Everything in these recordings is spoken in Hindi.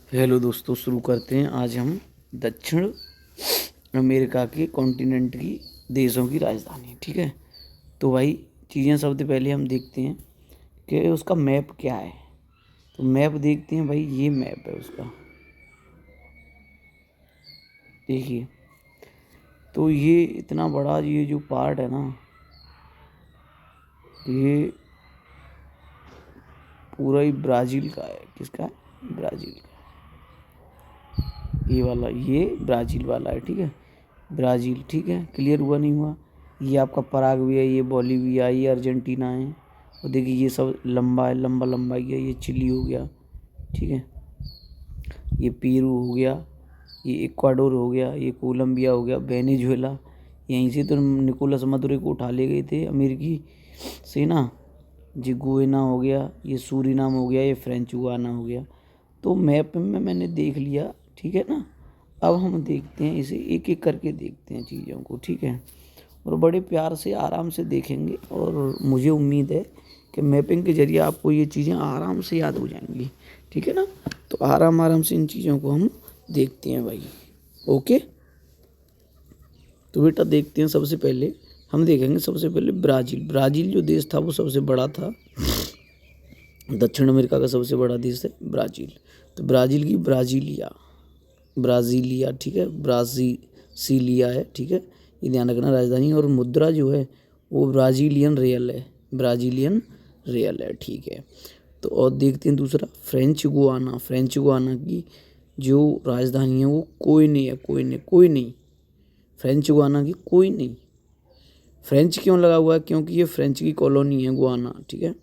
हेलो दोस्तों, शुरू करते हैं। आज हम दक्षिण अमेरिका के कॉन्टिनेंट की देशों की राजधानी, ठीक है। तो भाई चीज़ें सबसे पहले हम देखते हैं कि उसका मैप क्या है। तो मैप देखते हैं भाई, ये मैप है उसका, देखिए। तो ये इतना बड़ा ये जो पार्ट है ना, ये पूरा ही ब्राज़ील का है। किसका है? ब्राज़ील का। ये वाला, ये ब्राज़ील वाला है, ठीक है। ब्राज़ील, ठीक है। क्लियर हुआ नहीं हुआ? ये आपका पराग्वे है, ये बोलिविया, ये अर्जेंटीना है। और देखिए ये सब लंबा है, लंबा लंबा ही है। ये चिली हो गया, ठीक है। ये पेरू हो गया, ये इक्वाडोर हो गया, ये कोलंबिया हो गया, वेनेजुएला। यहीं से तो निकोलस मदुरो को उठा ले गए थे अमेरिकी सेना। ये गुयाना हो गया, ये सूरीनाम हो गया, ये फ्रेंच गुयाना हो गया। तो मैप में मैंने देख लिया, ठीक है ना। अब हम देखते हैं, इसे एक एक करके देखते हैं चीज़ों को, ठीक है। और बड़े प्यार से आराम से देखेंगे, और मुझे उम्मीद है कि मैपिंग के ज़रिए आपको ये चीज़ें आराम से याद हो जाएंगी, ठीक है ना। तो आराम आराम से इन चीज़ों को हम देखते हैं भाई। ओके, तो बेटा देखते हैं। सबसे पहले हम देखेंगे, सबसे पहले ब्राज़ील। ब्राज़ील जो देश था वो सबसे बड़ा था। दक्षिण अमेरिका का सबसे बड़ा देश है ब्राज़ील। तो ब्राज़ील की ब्राज़ीलिया, ब्राज़ीलिया, ठीक है। ब्राज़ीलिया है, ठीक है। ये ध्यान रखना राजधानी। और मुद्रा जो है वो ब्राज़ीलियन रियल है, ब्राज़ीलियन रियल है, ठीक है। तो और देखते हैं दूसरा, फ्रेंच गुआना। फ्रेंच गुआना की जो राजधानी है वो कोयने है, कोयने, कोई नहीं। फ्रेंच गुआना की कोई नहीं। फ्रेंच क्यों लगा हुआ है? क्योंकि ये फ्रेंच की कॉलोनी है गुआना, ठीक है।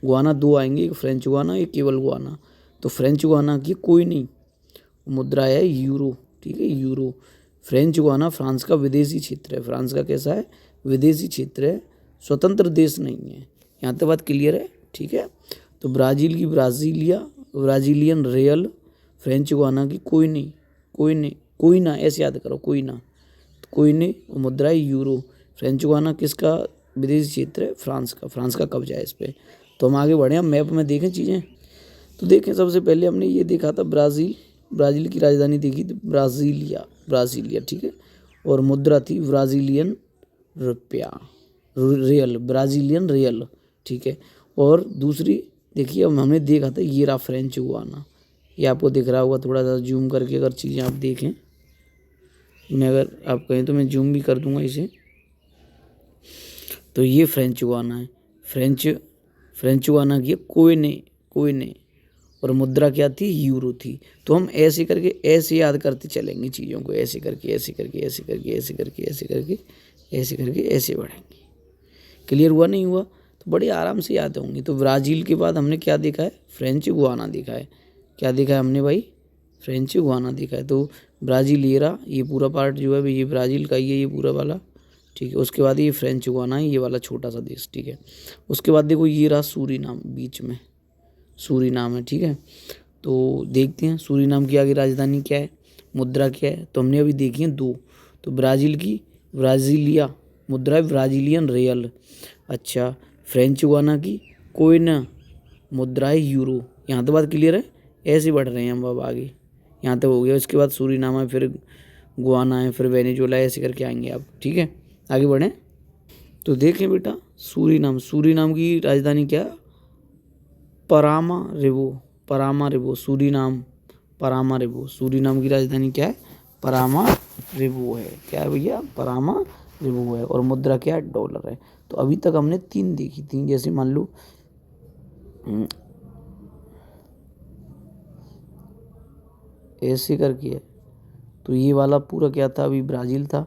गुआना दो आएंगे, एक फ्रेंच गुआना, एक केवल गुआना। तो फ्रेंच गुआना की कोई नहीं। मुद्रा है यूरो, ठीक है, यूरो। फ्रेंच गुआना फ्रांस का विदेशी क्षेत्र है। फ्रांस का कैसा है? विदेशी क्षेत्र है, स्वतंत्र देश नहीं है। यहाँ तक बात क्लियर है, ठीक है। तो ब्राज़ील की Brasilia, Brazilian real. French Guana की कोई नहीं, कोई नहीं, कोई ना, ऐसे याद करो, कोई ना। तो कोई नहीं, और मुद्रा है यूरो। फ्रेंच गुआना किसका विदेशी क्षेत्र है? फ्रांस का। फ्रांस का कब्जा है इस पर। तो हम आगे बढ़े, हम मैप में देखें चीज़ें। तो देखें, सबसे पहले हमने ये देखा था ब्राज़ील। ब्राज़ील की राजधानी देखी थी ब्राज़ीलिया, ब्राज़ीलिया, ठीक है। और मुद्रा थी ब्राज़ीलियन रुपया, रियल, ब्राज़ीलियन रियल, ठीक है। और दूसरी देखिए, अब हमने देखा था, ये रहा फ्रेंच गुआना। ये आपको दिख रहा होगा, थोड़ा सा जूम करके अगर चीज़ें आप देखें। मैं अगर आप कहें तो मैं जूम भी कर दूंगा इसे। तो ये फ्रेंच गुआना है। फ्रेंच गुआना की कोयने, कोयने। और मुद्रा क्या थी? यूरो थी। तो हम ऐसे करके, ऐसे याद करते चलेंगे चीज़ों को, ऐसे करके, ऐसे करके, ऐसे करके, ऐसे करके, ऐसे करके, ऐसे करके, ऐसे बढ़ेंगे। क्लियर हुआ नहीं हुआ? तो बड़े आराम से याद होंगे। तो ब्राज़ील के बाद हमने क्या देखा है? फ्रेंच गुआना देखा है। क्या देखा है हमने भाई? फ्रेंच गुआना देखा है। तो ब्राज़ील ये रहा, ये पूरा पार्ट जो है ये ब्राज़ील का ही है, ये पूरा वाला, ठीक है। उसके बाद ये फ्रेंच गुआना है, ये वाला छोटा सा देश, ठीक है। उसके बाद देखो ये रहा सूरीनाम, बीच में सूरीनाम है, ठीक है। तो देखते हैं सूरीनाम की आगे राजधानी क्या है, मुद्रा क्या है। तो हमने अभी देखी है दो। तो ब्राज़ील की ब्राज़ीलिया, मुद्रा है ब्राज़ीलियन रियल। अच्छा, फ्रेंच गुआना की कोयना, मुद्रा है यूरो। यहाँ तो बात क्लियर है। ऐसे बढ़ रहे हैं हम अब आगे। यहाँ तक हो गया। उसके बाद सूरीनाम है, फिर गुआना है, फिर वेनेजुएला, ऐसे करके आएंगे आप, ठीक है। आगे बढ़ें। तो देखें बेटा, सूरीनाम, सूरीनाम की राजधानी क्या है? परामारिबो, परामारिबो, सूरीनाम, परामारिबो। सूरीनाम की राजधानी क्या है? परामारिबो है। क्या है भैया? परामारिबो है। और मुद्रा क्या है? डॉलर है। तो अभी तक हमने तीन देखी थी। जैसे मान लो ऐसे करके है। तो ये वाला पूरा क्या था? अभी ब्राज़ील था।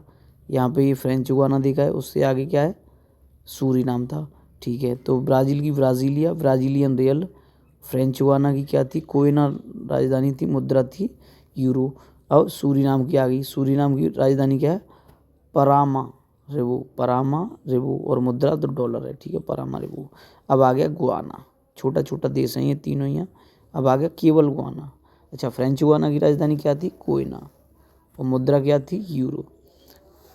यहाँ पे ये फ्रेंच गुआना देखा है। उससे आगे क्या है? सूरीनाम था, ठीक है। तो ब्राज़ील की Brasilia, Brazilian real. French Guana की क्या थी? कोयना राजधानी थी, मुद्रा थी यूरो। अब सूरीनाम की आ गई। सूरीनाम की राजधानी क्या है? परामा रेबो, परामा रेबो। और मुद्रा तो डॉलर है, ठीक है, परामा रेबो। अब आ गया गुआना। छोटा छोटा देश है ये तीनों ही हैं। अब आ गया केवल गुआना। अच्छा, फ्रेंच गुआना की राजधानी क्या थी? कोयना। और मुद्रा क्या थी? यूरो।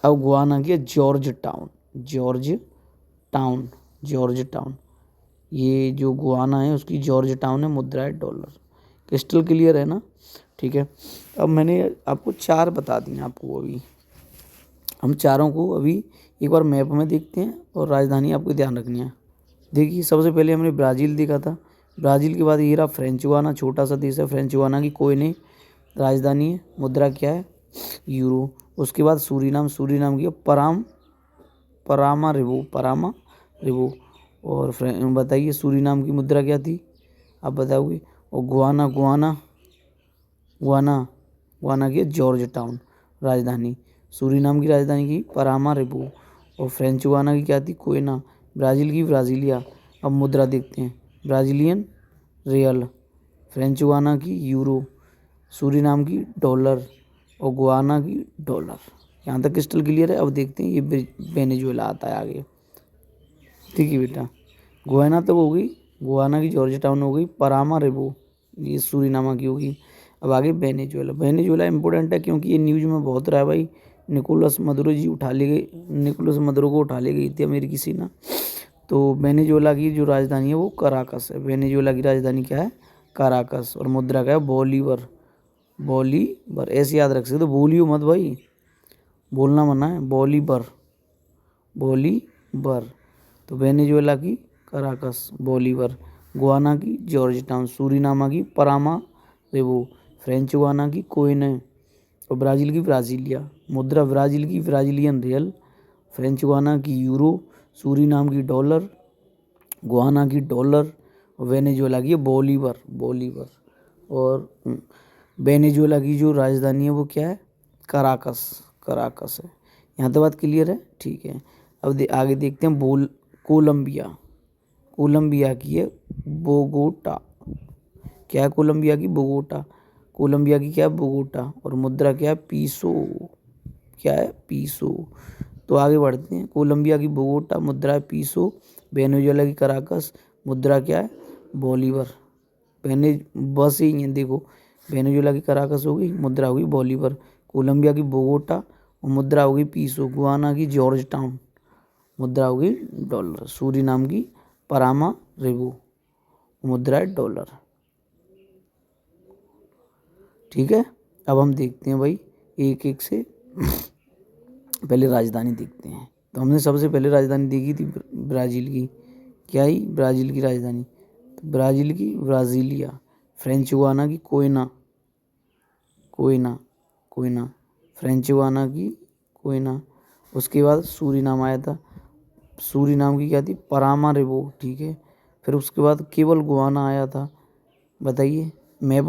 अब गुआना की George town, George town, George town. ये जो गुआना है उसकी जॉर्ज टाउन है, मुद्रा है डॉलर। क्रिस्टल क्लियर है ना, ठीक है। अब मैंने आपको 4 बता दिए आपको, अभी हम चारों को अभी एक बार मैप में देखते हैं और राजधानी आपको ध्यान रखनी है। देखिए सबसे पहले हमने ब्राज़ील देखा था, ब्राज़ील के बाद ये रहा फ्रेंच गुयाना, छोटा सा देश है फ्रेंच गुयाना की कोई नहीं राजधानी है, मुद्रा क्या है यूरो। उसके बाद सूरीनाम, सूरीनाम की परामा रिबो। और बताइए सूरीनाम की मुद्रा क्या थी, आप बताओगे। और गुआना की जॉर्ज टाउन राजधानी। सूरीनाम की राजधानी की परामा रिबो। और फ्रेंच गुआना की क्या थी कोयना। ब्राज़ील की ब्राज़ीलिया। अब मुद्रा देखते हैं, ब्राज़ीलियन रियल, फ्रेंच गुआना की यूरो, सूरीनाम की डॉलर और गुआना की डॉलर। यहाँ तक क्रिस्टल क्लियर है। अब देखते हैं ये वेनेजुएला आता है आगे। ठीक है बेटा, गुआना तो हो गई, गुआना की जॉर्ज टाउन हो गई, परामा रिबो ये सूरीनामा की होगी। अब आगे वेनेजुएला। वेनेजुएला इंपॉर्टेंट है क्योंकि ये न्यूज़ में बहुत रहा है भाई, निकोलस मदुरो जी उठा ले गई, निकोलस मदुरो को उठा ले गई थी अमेरिकी सेना। तो वेनेजुएला की जो राजधानी है वो कराकस है। वेनेजुएला की राजधानी क्या है कराकस। और मुद्रा क्या है बॉलीवर, बॉलीवर ऐसे याद रख सकते हो, बोलियो मत भाई, बोलना मना है, बॉलीवर। तो वेनेजुएला की कराकस बॉलीवर, गुआना की जॉर्ज टाउन, सूरीनामा की परामा रिबो, फ्रेंच गुआना की कोयने और ब्राज़ील की ब्राज़ीलिया। मुद्रा ब्राज़ील की ब्राज़ीलियन रियल, फ्रेंच गुआना की यूरो, सूरीनाम की डॉलर, गुआना की डॉलर और वेनेजुएला की बॉलीवर। और वेनेजुएला की जो राजधानी है वो क्या है कराकस है। यहाँ तो बात क्लियर है, ठीक है। अब आगे देखते हैं कोलंबिया की है बोगोटा। क्या है कोलंबिया की बोगोटा, कोलंबिया की क्या है बोगोटा। और मुद्रा क्या है पीसो, क्या है पीसो। तो आगे बढ़ते हैं, कोलंबिया की बोगोटा, मुद्रा है पीसो। वेनेजुएला की कराकस, मुद्रा क्या है बॉलीवर। बस ही है देखो, वेनेजुएला की कराकस होगी, मुद्रा होगी बॉलीवर। कोलंबिया की बोगोटा और मुद्रा होगी पीसो। गुआना की जॉर्ज टाउन, मुद्रा होगी डॉलर। सूरीनाम की परामा रिबो, मुद्रा है डॉलर। ठीक है, अब हम देखते हैं भाई एक एक से पहले राजधानी देखते हैं। तो हमने सबसे पहले राजधानी देखी थी ब्राज़ील की, क्या ही ब्राज़ील की राजधानी, तो ब्राज़ील की ब्राज़ीलिया, फ्रेंच गुआना की कोयना, फ्रेंच गुआना की कोयना। उसके बाद सूरीनाम आया था, सूरीनाम की क्या थी परामा रिबो, ठीक है। फिर उसके बाद केवल गुआना आया था, बताइए मैप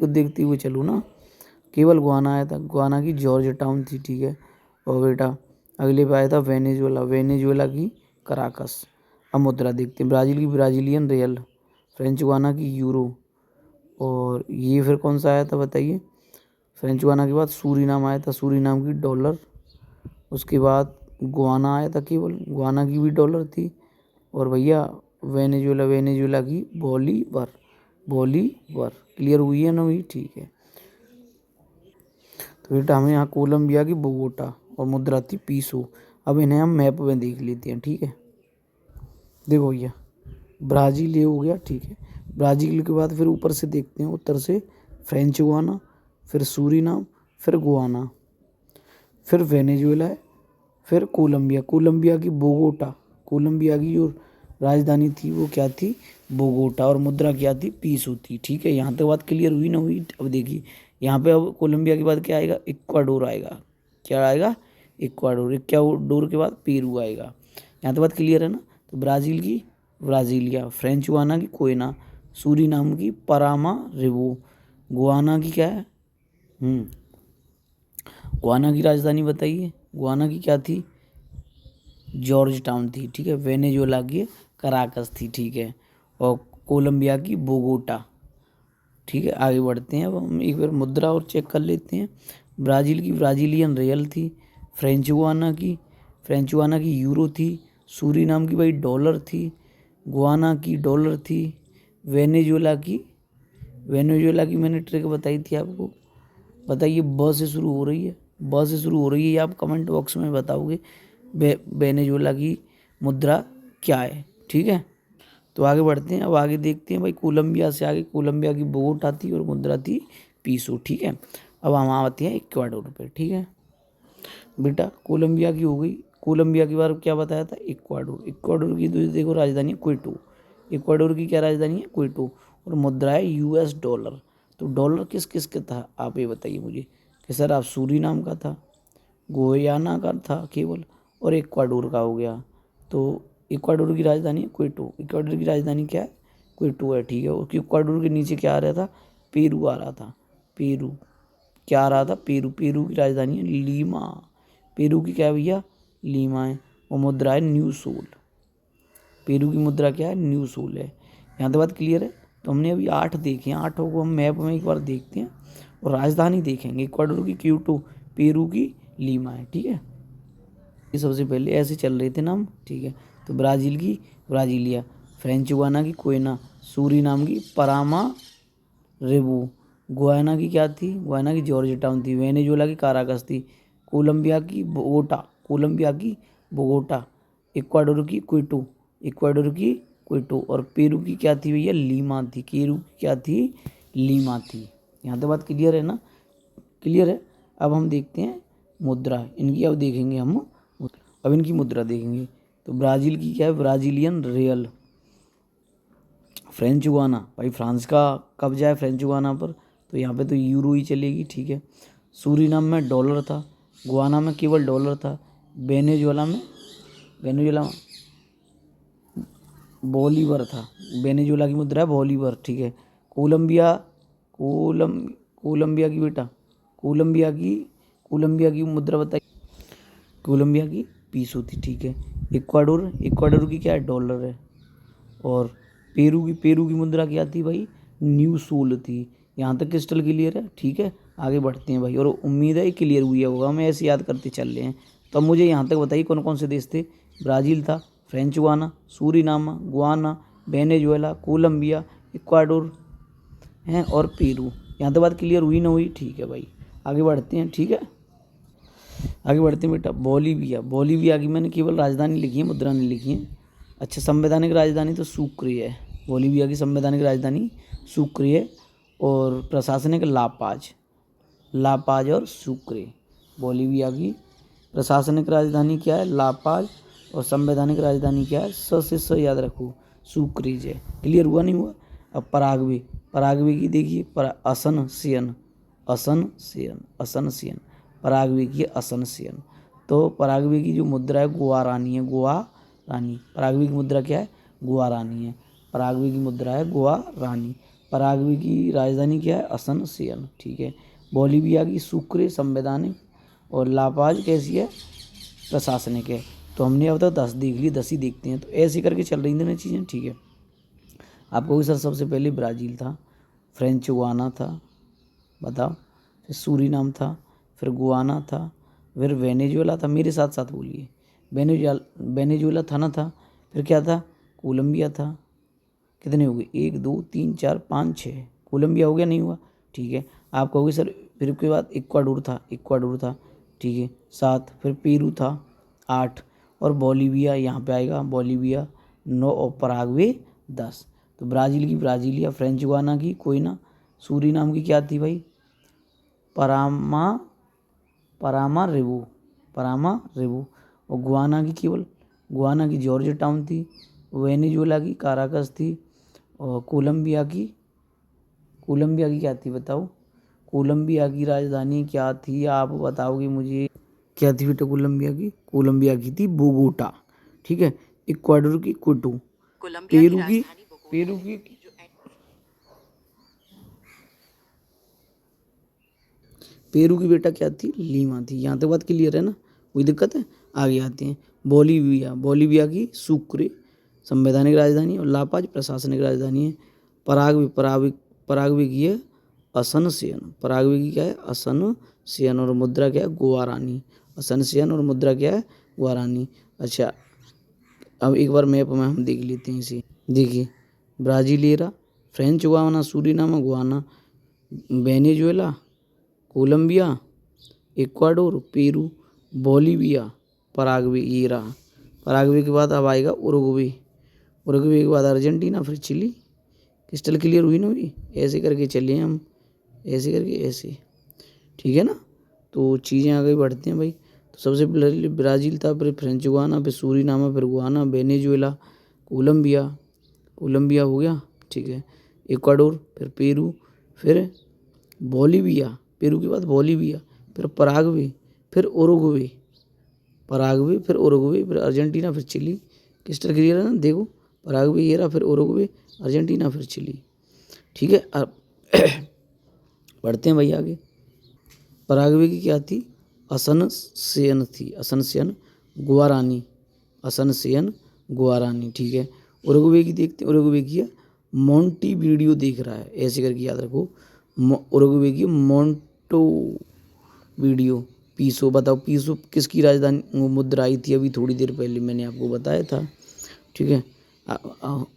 को देखते हुए चलो ना। केवल गुआना आया था, गुआना की जॉर्ज टाउन थी, ठीक है। और बेटा अगले पे आया था वेनेजुएला की कराकस। अब मुद्रा देखते हैं, ब्राज़ील की ब्राज़ीलियन रियल, फ्रेंच गुआना की यूरो। और ये फिर कौन सा आया था बताइए, फ्रेंच गुआना के बाद सूरीनाम आया था, सूरीनाम की डॉलर। उसके बाद गुआना आया था, केवल गुआना की भी डॉलर थी। और भैया वेनेजुएला की बॉलीवर। क्लियर हुई है ना हुई, ठीक है। तो बेटा हमें यहाँ कोलंबिया की बोगोटा और मुद्रा थी पीसो। अब इन्हें हम मैप में देख लेते हैं, ठीक है। देखो भैया ब्राज़ील ये हो गया, ठीक है। ब्राज़ील के बाद फिर ऊपर से देखते हैं, उत्तर से फ्रेंच गुआना, फिर सूरीनाम, फिर गुआना, फिर वेनेजुएला है, फिर कोलंबिया की बोगोटा। कोलंबिया की जो राजधानी थी वो क्या थी बोगोटा। और मुद्रा क्या थी पीसो थी, ठीक है। यहाँ तक बात क्लियर हुई ना हुई। अब देखिए यहाँ पे अब कोलंबिया के बाद क्या आएगा इक्वाडोर आएगा, क्या आएगा इक्वाडोर के बाद पेरू आएगा। यहाँ तक बात क्लियर है ना। तो ब्राज़ील की ब्राज़ीलिया, फ्रेंच गुआना की कोयना, सूरीनाम की परामा रिबो, गुआना की क्या है गुआना की राजधानी बताइए, गुआना की क्या थी जॉर्ज टाउन थी, ठीक है। वेनेजुएला की कराकस थी, ठीक है। और कोलंबिया की बोगोटा, ठीक है। आगे बढ़ते हैं, अब हम एक बार मुद्रा और चेक कर लेते हैं। ब्राज़ील की ब्राज़ीलियन रियल थी, फ्रेंच गुआना की यूरो थी, सूरीनाम की भाई डॉलर थी, गुआना की डॉलर थी, वेनेजुएला की मैंने ट्रिक बताई थी आपको। बताइए ब से शुरू हो रही है, ये आप कमेंट बॉक्स में बताओगे वेनेजुएला की मुद्रा क्या है, ठीक है। तो आगे बढ़ते हैं। अब आगे देखते हैं भाई, कोलंबिया से आगे कोलंबिया की बोगोटा थी और मुद्रा थी पीसो, ठीक है। अब हम आते हैं इक्वाडोर पे, ठीक है बेटा। कोलंबिया की हो गई, कोलंबिया के बारे में क्या बताया था, इक्वाडोर। इक्वाडोर की तो देखो राजधानी है क्विटो। इक्वाडोर की क्या राजधानी है, क्विटो। और मुद्रा है यूएस डॉलर। तो डॉलर किस किस का था, आप ये बताइए मुझे कि सर आप सूरीनाम का था, गोयाना का था केवल, और इक्वाडोर का हो गया। तो इक्वाडोर की राजधानी है क्विटो। इक्वाडोर की राजधानी क्या है, क्विटो है, ठीक है। और इक्वाडोर के नीचे क्या आ रहा था, पेरू आ रहा था। पेरू क्या आ रहा था, पेरू। पेरू की राजधानी है लीमा। पेरू की क्या है भैया, लीमा है। और मुद्रा है न्यू सोल। पेरू की मुद्रा क्या है, न्यू सोल है। यहाँ तक बात क्लियर है। तो हमने अभी 8 देखे हैं, 8 को हम मैप में एक बार देखते हैं और राजधानी देखेंगे। इक्वाडोर की क्यूटो, पेरू की लीमा है, ठीक है। ये सबसे पहले ऐसे चल रहे थे नाम, ठीक है। तो ब्राज़ील की ब्राज़ीलिया, फ्रेंच गुयाना की कोयना, सूरीनाम की परामा रेबू, गुयाना की क्या थी, गुयाना की जॉर्ज टाउन थी, वेनेजुएला की काराकस थी, कोलंबिया की बोगोटा, कोलंबिया की बोगोटा, इक्वाडोर की क्विटो, इक्वाडोर की क्विटो, और पेरू की क्या थी भैया, लीमा थी। पेरू की क्या थी, लीमा थी। यहाँ तक बात क्लियर है ना, क्लियर है। अब हम देखते हैं मुद्रा इनकी, अब देखेंगे हम। अब इनकी मुद्रा देखेंगे। तो ब्राज़ील की क्या है, ब्राज़ीलियन रियल। फ्रेंच गुयाना, भाई फ्रांस का कब्जा है फ्रेंच गुयाना पर, तो यहाँ पे तो यूरो ही चलेगी, ठीक है। सूरीनाम में डॉलर था, गुयाना में केवल डॉलर था, वेनेजुएला में बोलीवर था। वेनेजुएला की मुद्रा है बोलीवर, ठीक है। कोलंबिया, कोलम कोलंबिया की बेटा, कोलंबिया की कोलंबिया की मुद्रा बताइए, कोलंबिया की पीसो थी, ठीक है। इक्वाडोर, इक्वाडोर की क्या है, डॉलर है। और पेरू की मुद्रा क्या थी भाई, न्यू सोल थी। यहाँ तक क्रिस्टल क्लियर है, ठीक है। आगे बढ़ते हैं भाई, और उम्मीद है क्लियर हुई होगा, हमें ऐसे याद करते चल रहे हैं। तो अब मुझे यहाँ तक बताइए कौन कौन से देश थे। ब्राज़ील था, French Guiana, Suriname, Guyana, Venezuela, Colombia, Ecuador हैं, और पेरू। यहाँ तक बात क्लियर हुई ना हुई, ठीक है भाई। आगे बढ़ते हैं, ठीक है। आगे बढ़ते हैं बेटा, बोलीविया। बोलीविया की मैंने केवल राजधानी लिखी है, मुद्रा नहीं लिखी है। अच्छा, संवैधानिक राजधानी तो सुक्रे है। बोलीविया की संवैधानिक राजधानी सुक्रे है, और प्रशासनिक लापाज, लापाज और सुक्रे। बोलीविया की प्रशासनिक राजधानी क्या है, लापाज, और संवैधानिक राजधानी क्या है, से स याद रखो, सुक्रेज है। क्लियर हुआ नहीं हुआ। अब पराग्वे, पराग्वे की देखिए, असन सियन, असन सियन, असन सियन, पराग्वे की असन सियन। तो पराग्वे की जो मुद्रा है गुआरानी है, गुआरानी। पराग्वे की मुद्रा क्या है, गुआरानी है। पराग्वे की मुद्रा है गुआरानी। पराग्वे की राजधानी क्या है, असन सियन, ठीक है। बोलीविया की सुक्रे संवैधानिक, और लापाज कैसी है, प्रशासनिक है। तो हमने अब तक 10 देख ली, 10 ही देखते हैं। तो ऐसे करके चल रही थी ना चीज़ें, ठीक है। आपको सर सबसे पहले ब्राज़ील था, फ्रेंच गुयाना था, बताओ, फिर सूरीनाम था, फिर गुयाना था, फिर वेनेजुएला था, मेरे साथ साथ बोलिए, वेनेजुएला था ना था, फिर क्या था, कोलंबिया था। कितने हो गए, 1 2 3 4 5 6, कोलंबिया हो गया, नहीं हुआ, ठीक है। आप कहोगे सर फिर उसके बाद इक्वाडोर था, इक्वाडोर था, ठीक है, 7, फिर पेरू था 8, और बोलीविया यहाँ पे आएगा, बोलीविया 9, और पराग्वे 10। तो ब्राज़ील की ब्राज़ीलिया, फ्रेंच गुयाना की कोयना, सूरीनाम की क्या थी भाई, परामा, परामा रेबू, परामा रेबू, और गुयाना की केवल, गुयाना की जॉर्ज टाउन थी, वेनेजुएला की काराकस थी, और कोलंबिया की क्या थी बताओ, कोलंबिया की राजधानी क्या थी, आप बताओगे मुझे, क्या थी बेटा कोलंबिया की, कोलंबिया की थी बोगोटा, ठीक है। इक्वाडोर की क्विटो, पेरू की, पेरू की पेरू की बेटा क्या थी, लीमा थी। यहाँ तक बात क्लियर है ना, कोई दिक्कत है। आगे आते हैं, बोलीविया, बोलीविया की सुक्रे संवैधानिक राजधानी, और लापाज प्रशासनिक राजधानी है। पराग्वे, पराग्वे की है असनसियन, पराग्वे की क्या है, असनसियन, और मुद्रा क्या है, गुआरानी। असनसियन और मुद्रा क्या है, गुआरानी। अच्छा, अब एक बार मैप में हम देख लेते हैं इसे, देखिए, ब्राजीलियरा, French Guiana, Suriname, Guyana, Venezuela, Colombia, Ecuador, Peru, Bolivia, Paraguay, ये रहा। पराग्वे के बाद अब आएगा उरुग्वे, उरुग्वे के बाद अर्जेंटीना, फिर चिली। क्रिस्टल क्लियर हुई ना हुई? ऐसे करके चले हम, ऐसे करके ऐसे, ठीक है ना। तो चीज़ें आगे बढ़ते हैं भाई। तो सबसे पहले ब्राज़ील था, फिर फ्रेंच गुयाना, फिर सूरीनाम, फिर गुयाना, वेनेजुएला, कोलंबिया, कोलंबिया हो गया, ठीक है, इक्वाडोर, फिर पेरू, फिर बोलीविया, पेरू के बाद बोलीविया, फिर पराग्वे, फिर उरुग्वे, पराग्वे, फिर उरुग्वे, फिर अर्जेंटीना, फिर चिली। क्रिस्टल क्लियर है ना, देखो पराग्वे ये रहा, फिर उरुग्वे, अर्जेंटीना, फिर चिली, ठीक है। अब बढ़ते हैं भाई आगे। पराग्वे की क्या थी? असनसियन थी, असनसियन गुआरानी, असनसियन गुआरानी, ठीक है। उरुग्वे की देखते हैं, उरुग्वे की है मोंटी वीडियो देख रहा है, ऐसे करके याद रखो। उरुग्वे की मोंटो वीडियो। पीसो, बताओ पीसो किसकी राजधानी मुद्रा आई थी? अभी थोड़ी देर पहले मैंने आपको बताया था, ठीक है।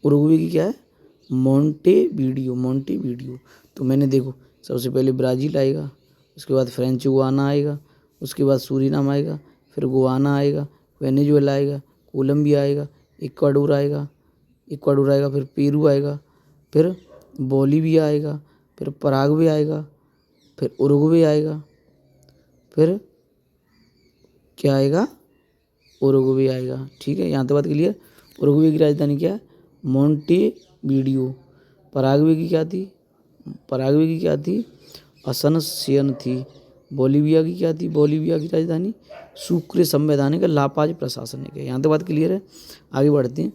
उरुग्वे की क्या है? Monte video, Monte video. तो मैंने देखो सबसे पहले ब्राज़ील आएगा, उसके बाद फ्रेंच गुयाना आएगा, उसके बाद सूरीनाम आएगा, फिर गुयाना आएगा, वेनेजुएला आएगा, कोलंबिया आएगा, इक्वाडोर आएगा, इक्वाडोर आएगा, फिर पेरू आएगा, फिर बोलीविया आएगा, फिर पराग्वे आएगा, फिर उरुग्वे आएगा, फिर क्या आएगा? उरुग्वे आएगा, ठीक है। यहाँ तक बात क्लियर। उरुग्वे की राजधानी क्या है? मोंटेवीडियो। पराग्वे की क्या थी? पराग्वे की क्या थी? असनसियन थी। बोलीविया की क्या थी? बोलीविया की राजधानी सुक्रे संवैधानिक लापाज प्रशासनिक है। यहाँ तक बात क्लियर है। आगे बढ़ते हैं।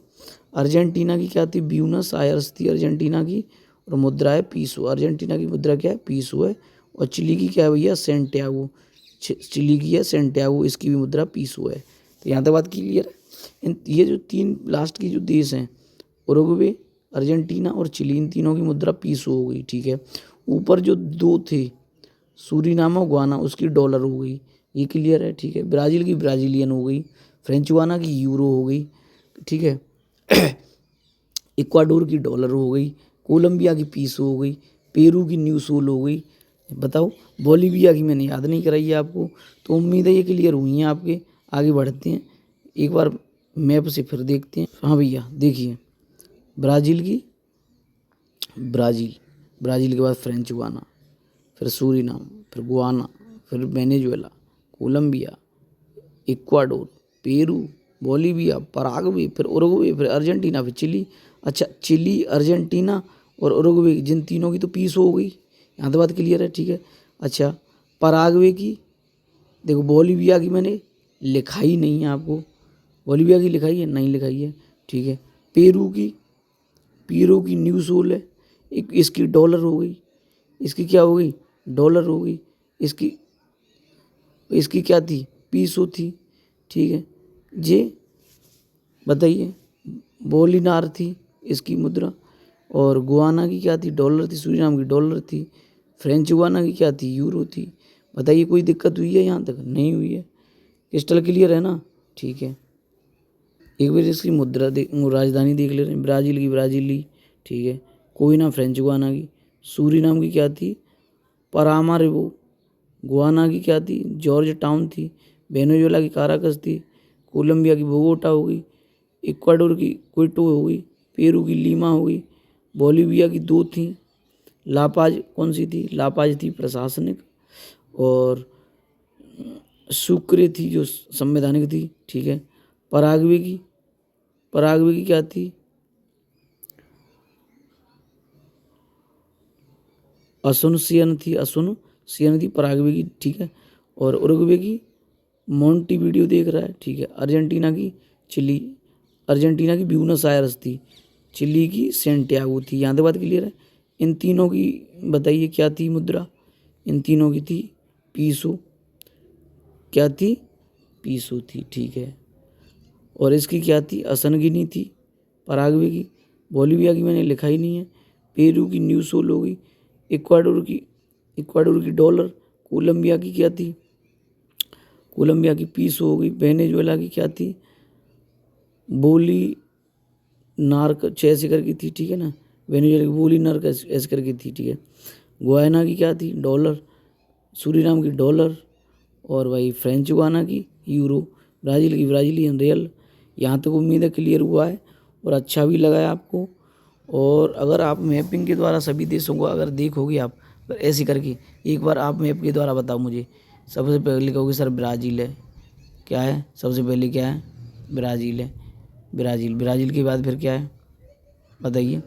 अर्जेंटीना की क्या थी? ब्यूनस आयर्स थी अर्जेंटीना की, और मुद्रा है पीसो। अर्जेंटीना की मुद्रा क्या है? पीसो है। और चिली की क्या है भैया? सेंटियागो। चिली की है सेंटियागो, इसकी भी मुद्रा पीसो है। तो यहाँ तक बात क्लियर है। ये जो तीन लास्ट की जो देश हैं, उरुग्वे, अर्जेंटीना और चिली, इन तीनों की मुद्रा पीसो हो गई, ठीक है। ऊपर जो दो थे, सूरीनाम और गुयाना, उसकी डॉलर हो गई, ये क्लियर है, ठीक है। ब्राज़ील की ब्राज़ीलियन हो गई, फ्रेंच गुयाना की यूरो हो गई, ठीक है। इक्वाडोर की डॉलर हो गई, कोलंबिया की पीसो हो गई, पेरू की न्यू सोल हो गई। बताओ बोलीविया की मैंने याद नहीं कराई है आपको। तो उम्मीद है ये क्लियर हुई हैं आपके। आगे बढ़ते हैं, एक बार मैप से फिर देखते हैं। हाँ भैया देखिए, ब्राज़ील की ब्राज़ील, ब्राज़ील के बाद फ्रेंच गुयाना, फिर सूरीनाम, फिर गुयाना, फिर Venezuela, Colombia, Ecuador, Peru, Bolivia, Paraguay, फिर उरुग्वे, फिर अर्जेंटीना, फिर चिली। अच्छा, चिली, अर्जेंटीना और उरुग्वे, जिन तीनों की तो पीस हो गई। यहाँ तो बात क्लियर है, ठीक है। अच्छा, पराग्वे की देखो, बोलीविया की मैंने लिखाई नहीं है आपको। बोलीविया की लिखाई है? नहीं लिखाई है, ठीक है। पेरू की, पेरू की न्यू सोल है, एक इसकी डॉलर हो गई, इसकी क्या हो गई? डॉलर हो गई। इसकी इसकी क्या थी? पीसो थी, ठीक है। जे बताइए, बोलीनार थी इसकी मुद्रा। और गुयाना की क्या थी? डॉलर थी। सूरीनाम की डॉलर थी। फ्रेंच गुयाना की क्या थी? यूरो थी। बताइए कोई दिक्कत हुई है? यहाँ तक नहीं हुई है। क्रिस्टल क्लियर है ना, ठीक है। एक बार इसकी मुद्रा राजधानी देख ले रहे हैं। ब्राज़ील की ब्राज़ीली, ठीक है। कोयना फ्रेंच गुयाना की। सूरीनाम की क्या थी? परामारिबो। गुयाना की क्या थी? जॉर्ज टाउन थी। वेनेजुएला की काराकस थी। कोलंबिया की बोगोटा हो गई। इक्वाडोर की क्विटो हो गई। पेरू की लीमा हो गई। बोलीविया की दो थी। लापाज कौन सी थी? लापाज थी प्रशासनिक, और सुक्रे थी जो संवैधानिक थी, ठीक है। पराग्वे की, पराग्वे की क्या थी? असुनसियन थी, असुनसियन थी पराग्वे की, ठीक है। और उरुग्वे की मोंटेवीडियो देख रहा है, ठीक है। अर्जेंटीना की चिली, अर्जेंटीना की ब्यूनस आयर्स थी। चिली की सेंटियागो थी। यहाँ तक बात क्लियर है। इन तीनों की बताइए क्या थी मुद्रा? इन तीनों की थी पीसो। क्या थी? पीसो थी, ठीक है। और इसकी क्या थी? असनगिनी थी पराग्वे की। बोलीविया की मैंने लिखा ही नहीं है। पेरू की न्यू सोल हो गई। इक्वाडोर की डॉलर। कोलंबिया की क्या थी? कोलंबिया की पीसो हो गई। वेनेजुएला की क्या थी? बोली नार्क ऐसे करके थी, ठीक है ना। वेनेजुएला की बोली नार्क ऐसे करके थी, ठीक है। गुयाना की क्या थी? डॉलर। सूरीनाम की डॉलर। और भाई फ्रेंच गुयाना की यूरो। ब्राज़ील की ब्राज़ीलियन रियल। यहाँ तक उम्मीद है क्लियर हुआ है। और अच्छा भी लगा है आपको। और अगर आप मैपिंग के द्वारा सभी देशों को अगर देखोगे आप ऐसे करके, एक बार आप मैप के द्वारा बताओ मुझे। सबसे पहले कहोगे सर ब्राज़ील है, क्या है सबसे पहले, क्या है ब्राज़ील है, ब्राज़ील। ब्राज़ील के बाद फिर क्या है बताइए।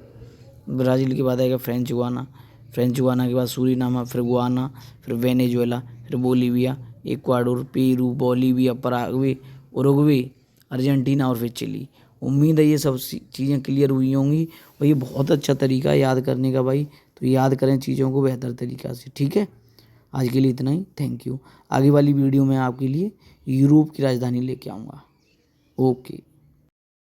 ब्राज़ील के बाद आएगा फ्रेंच गुआना, फ्रेंच गुआना के बाद सूरीनाम, फिर गुआना, फिर वेनेजुएला, फिर Bolivia, Ecuador, Peru, Bolivia, Paraguay, Uruguay, Argentina और फिर चिली। उम्मीद है ये सब चीज़ें क्लियर हुई होंगी। और ये बहुत अच्छा तरीका है याद करने का भाई, तो याद करें चीज़ों को बेहतर तरीक़ा से, ठीक है। आज के लिए इतना ही, थैंक यू। आगे वाली वीडियो में आपके लिए यूरोप की राजधानी लेके आऊँगा। ओके।